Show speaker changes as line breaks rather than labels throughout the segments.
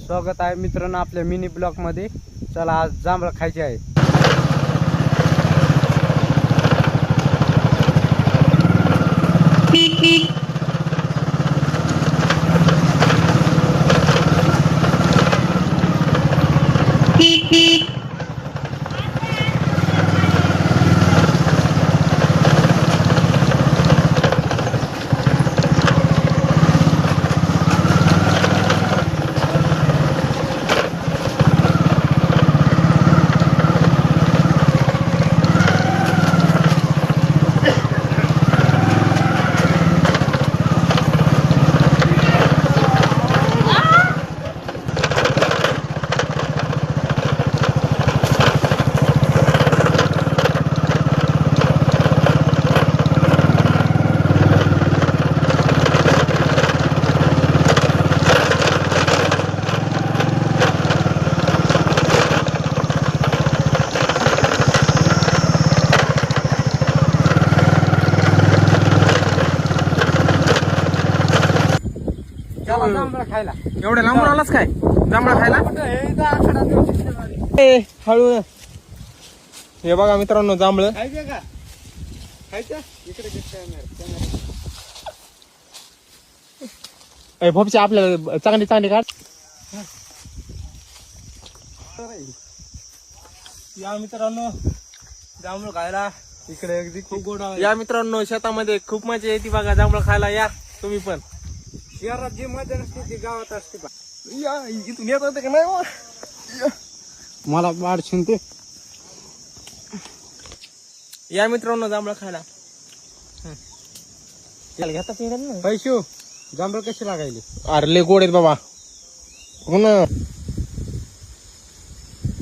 स्वागत आहे मित्रांनो आपल्या मिनी ब्लॉक मध्ये। चला आज जांभळं खायचे आहे। जांभळं खायला
एवढ्या लांबून आलास काय जांभळा खायला? हळू हे बघा मित्रांनो जांभळं
खायचे का? खायचं इकडे
भोपचे आपल्याला चांगली चांगली काढ। या मित्रांनो जांभूळ खायला
इकडे अगदी
खूप गोड आहे। या मित्रांनो शेतामध्ये खूप मजा येते बघा जांभूळ खायला, या तुम्ही पण।
शहरात जी मजा नसते ती गावात असते बा।
या इथून येत होते का नाही?
मला बाड शिंते।
या मित्रांनो जांभळं खायला घेतात ना
पैशू जांभळ कशी लागायली?
अरे लय गोड आहेत बाबा। हो ना,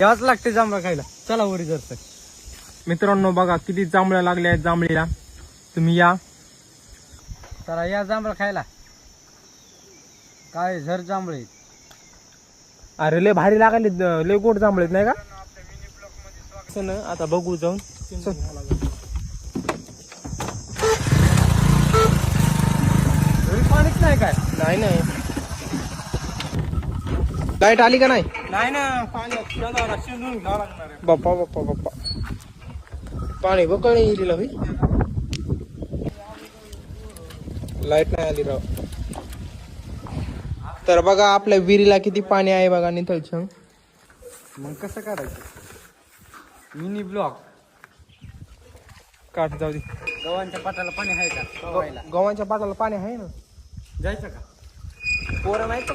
याच लागते जांभळ खायला। चला वरी जर
मित्रांनो बघा किती जांभळ्या लागल्या आहेत जांभळीला, तुम्ही या।
चला या जांभळ खायला। काय झर जांभळे
अरे लय भारी लागले, लय गोड जांभळेत नाही का? असं ना, आता बघू जाऊन।
पाणीच नाही काय?
नाही नाही, लाईट आली का नाही?
नाही ना, पाण्यात शिंदून घ्यावं लागणार आहे।
बाप्पा बाप्पा बाप्पा, पाणी बकळ येईल भाई, लाईट नाही आली राव। तर बघा आपल्या विहिरीला किती पाणी आहे बघा नितळछंग।
मग कसं काढायचं? मिनी ब्लॉक
काट जाऊ दे।
गव्हांच्या पाटाला पाणी आहे का गव्हायला?
गव्हाच्या पाटाला पाणी आहे ना,
जायचं का?
पोरं नाही का?